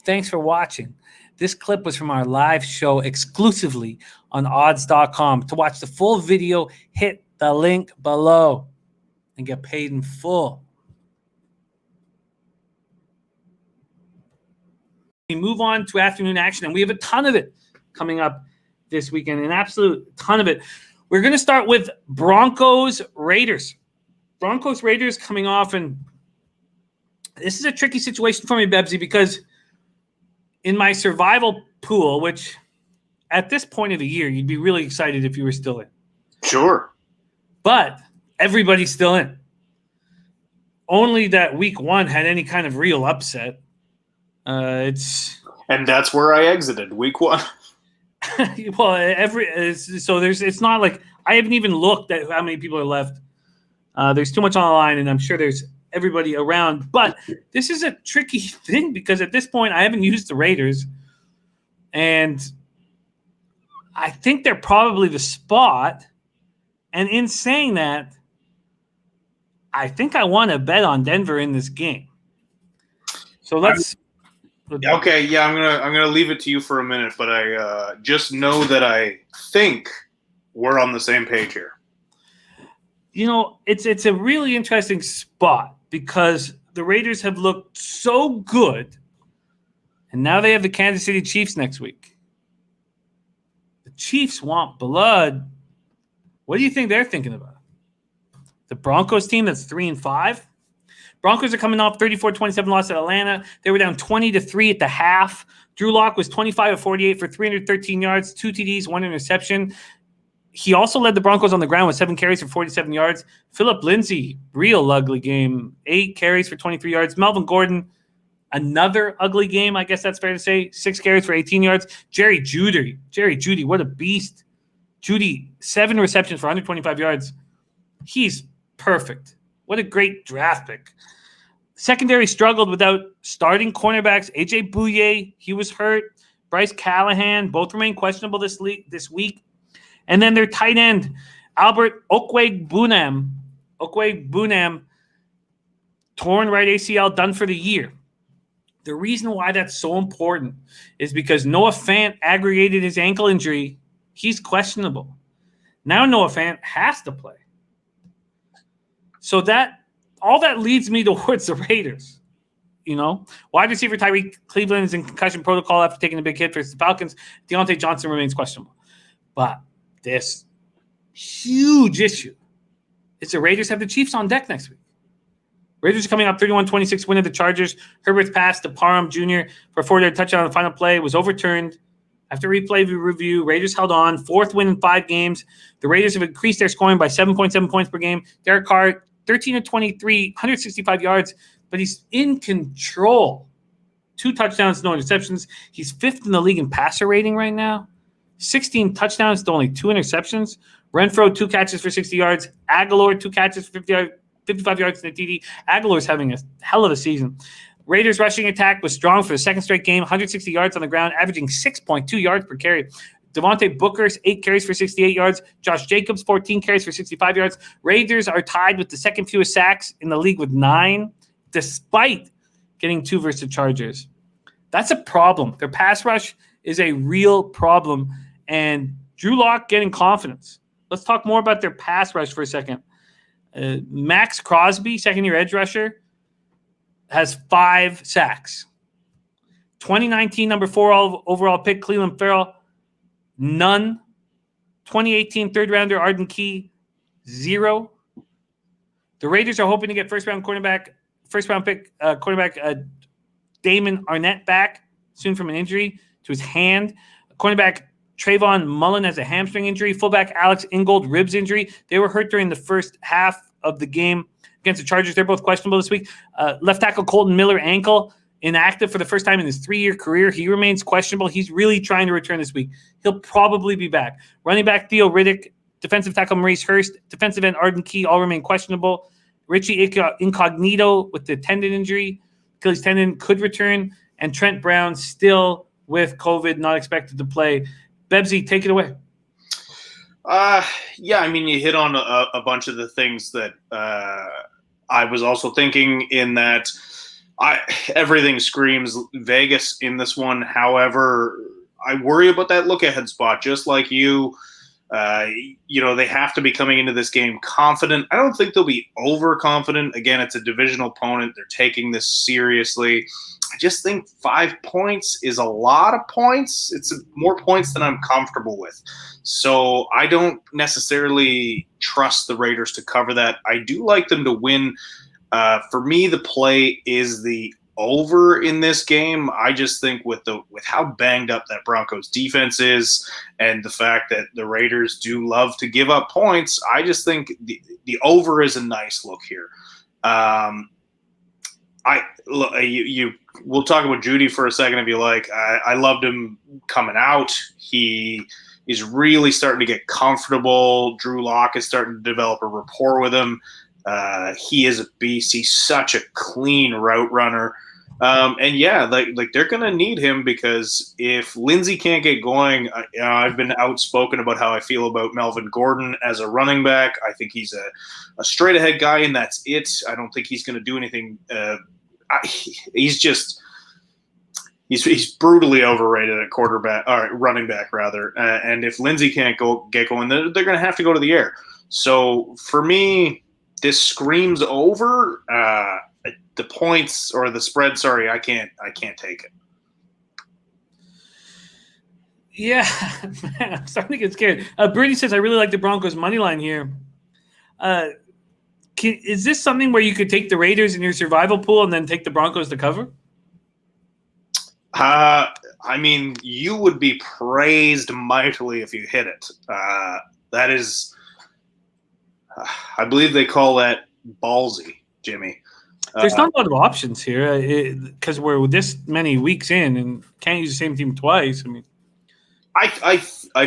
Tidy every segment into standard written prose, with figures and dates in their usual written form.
Thanks for watching. This clip was from our live show exclusively on odds.com. To watch the full video, hit the link below and get paid in full. We move on to afternoon action, and we have a ton of it coming up this weekend, an absolute ton of it. We're going to start with Broncos-Raiders. Broncos-Raiders coming off, and this is a tricky situation for me, Bebsy, because in my survival pool, which at this point of the year, you'd be really excited if you were still in. Sure. But everybody's still in. Only that week one had any kind of real upset. And that's where I exited week one. Well, it's not like I haven't even looked at how many people are left. There's too much on the line, and I'm sure there's everybody around. But this is a tricky thing because at this point, I haven't used the Raiders, and I think they're probably the spot. And in saying that, I think I want to bet on Denver in this game. So let's. Okay, yeah, I'm gonna leave it to you for a minute, but I just know that I think we're on the same page here. You know, it's a really interesting spot because the Raiders have looked so good, and now they have the Kansas City Chiefs next week. The Chiefs want blood. What do you think they're thinking about? The Broncos team that's 3-5. Broncos are coming off 34-27 loss at Atlanta. They were down 20-3 at the half. Drew Lock was 25 of 48 for 313 yards, 2 TDs, 1 interception. He also led the Broncos on the ground with 7 carries for 47 yards. Phillip Lindsay, real ugly game, 8 carries for 23 yards. Melvin Gordon, another ugly game, I guess that's fair to say, 6 carries for 18 yards. Jerry Jeudy, what a beast. Jeudy, 7 receptions for 125 yards. He's perfect. What a great draft pick. Secondary struggled without starting cornerbacks. AJ Bouye, he was hurt. Bryce Callahan, both remain questionable this week. And then their tight end, Albert Okwuegbunam, torn right ACL, done for the year. The reason why that's so important is because Noah Fant aggregated his ankle injury. He's questionable. Now Noah Fant has to play. So all that leads me towards the Raiders. You know, wide receiver Tyreek Cleveland is in concussion protocol after taking a big hit versus the Falcons. Deontay Johnson remains questionable. But this huge issue is the Raiders have the Chiefs on deck next week. Raiders are coming up 31-26 win of the Chargers. Herbert's pass to Parham Jr. for a 4-yard touchdown on the final play was overturned. After replay review, Raiders held on. 4th win in 5 games. The Raiders have increased their scoring by 7.7 points per game. Derek Carr, 13 of 23, 165 yards, but he's in control. 2 touchdowns, no interceptions. He's 5th in the league in passer rating right now. 16 touchdowns to only 2 interceptions. Renfro, 2 catches for 60 yards. Aguilar, 2 catches for 55 yards in the TD. Aguilar's having a hell of a season. Raiders' rushing attack was strong for the 2nd straight game, 160 yards on the ground, averaging 6.2 yards per carry. Devontae Booker's 8 carries for 68 yards. Josh Jacobs, 14 carries for 65 yards. Raiders are tied with the 2nd fewest sacks in the league with 9, despite getting 2 versus the Chargers. That's a problem. Their pass rush is a real problem, and Drew Lock getting confidence. Let's talk more about their pass rush for a second. Max Crosby, 2nd-year edge rusher, has 5 sacks. 2019 number 4 overall pick, Cleveland Farrell, none. 2018 third-rounder, Arden Key, 0. The Raiders are hoping to get first-round pick quarterback Damon Arnett back soon from an injury to his hand. Cornerback Trayvon Mullen has a hamstring injury. Fullback Alex Ingold, ribs injury. They were hurt during the first half of the game against the Chargers. They're both questionable this week. Left tackle Colton Miller, ankle, inactive for the first time in his 3-year career. He remains questionable. He's really trying to return this week. He'll probably be back. Running back Theo Riddick, defensive tackle Maurice Hurst, defensive end Arden Key all remain questionable. Richie Incognito with the tendon injury, Achilles tendon, could return. And Trent Brown still with COVID, not expected to play. Bebsy, take it away. Yeah, I mean, you hit on a bunch of the things that I was also thinking, in that Everything screams Vegas in this one. However, I worry about that look ahead spot, just like you. They have to be coming into this game confident. I don't think they'll be overconfident. Again, it's a divisional opponent. They're taking this seriously. I just think 5 points is a lot of points. It's more points than I'm comfortable with. So I don't necessarily trust the Raiders to cover that. I do like them to win. For me, the play is the over in this game. I just think with how banged up that Broncos defense is and the fact that the Raiders do love to give up points, I just think the over is a nice look here. We'll talk about Judy for a second if you like. I loved him coming out. He is really starting to get comfortable. Drew Lock is starting to develop a rapport with him. He is a beast. He's such a clean route runner. Like they're going to need him because if Lindsey can't get going, I've been outspoken about how I feel about Melvin Gordon as a running back. I think he's a straight ahead guy, and that's it. I don't think he's going to do anything. He's brutally overrated at quarterback or running back rather. And if Lindsey can't get going, they're going to have to go to the air. So for me, this screams over. The points or the spread. Sorry, I can't take it. Yeah, man, I'm starting to get scared. Brady says, I really like the Broncos money line here. Is this something where you could take the Raiders in your survival pool and then take the Broncos to cover? You would be praised mightily if you hit it. That is, I believe they call that ballsy, Jimmy. There's not a lot of options here because we're this many weeks in and can't use the same team twice. I mean, I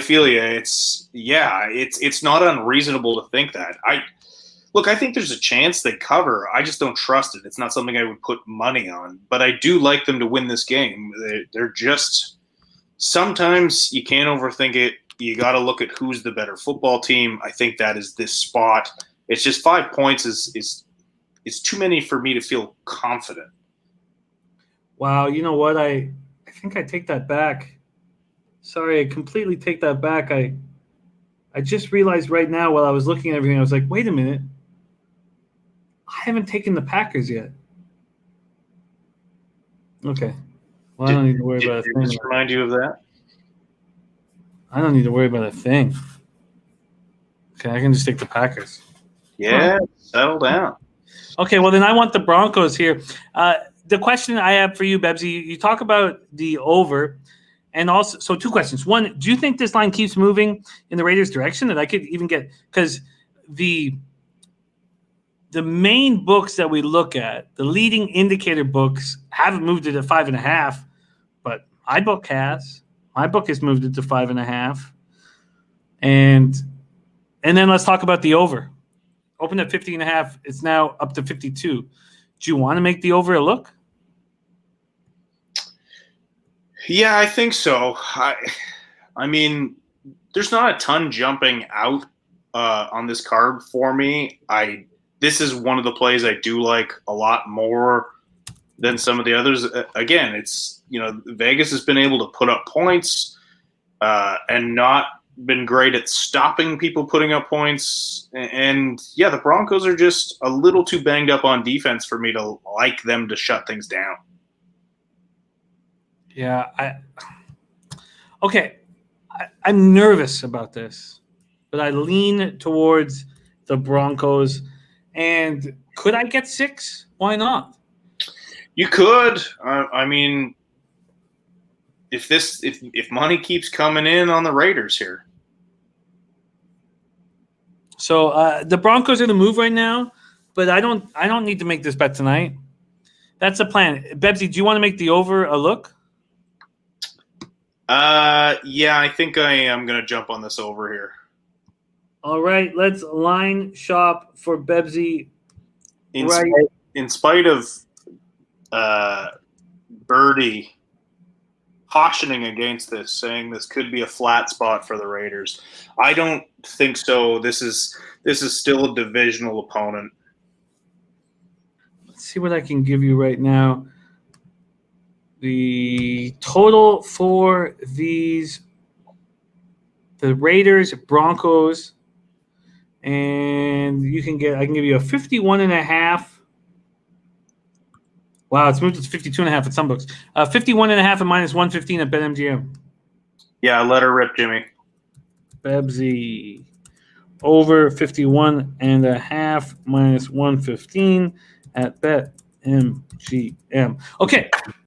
feel you. It's not unreasonable to think that. I think there's a chance they cover. I just don't trust it. It's not something I would put money on, but I do like them to win this game. They're just sometimes you can't overthink it. You got to look at who's the better football team. I think that is this spot. It's just 5 points is too many for me to feel confident. Wow, you know what? I think I take that back. Sorry, I completely take that back. I just realized right now while I was looking at everything, I was like, wait a minute. I haven't taken the Packers yet. Okay. Well, I don't need to worry about a thing. Just remind you of that? I don't need to worry about a thing. Okay, I can just take the Packers. Yeah, settle down. Okay, well, then I want the Broncos here. The question I have for you, Bebsy, you talk about the over, and also, so 2 questions. One, do you think this line keeps moving in the Raiders' direction that I could even get? Because the main books that we look at, the leading indicator books, haven't moved it to 5.5, but my book has. My book has moved it to 5.5. And then let's talk about the over. Opened at 50.5. It's now up to 52. Do you want to make the over a look? Yeah, I think so. I mean, there's not a ton jumping out on this card for me. This is one of the plays I do like a lot more than some of the others. Again, it's Vegas has been able to put up points and not been great at stopping people putting up points. And yeah, the Broncos are just a little too banged up on defense for me to like them to shut things down. Yeah, I'm nervous about this, but I lean towards the Broncos. And could I get 6? Why not? You could. I mean, if money keeps coming in on the Raiders here. So the Broncos are the move right now, but I don't need to make this bet tonight. That's the plan. Bebsy, do you want to make the over a look? Yeah, I think I am going to jump on this over here. All right, let's line shop for Bebsy. In spite of Birdie cautioning against this, saying this could be a flat spot for the Raiders, I don't think so. This is still a divisional opponent. Let's see what I can give you right now. The total for the Raiders, Broncos, and I can give you a 51.5. Wow, it's moved to 52.5 at some books. 51.5 and minus 115 at BetMGM. Yeah, let her rip, Jimmy. Bebsy over 51.5 minus 115 at BetMGM. Okay,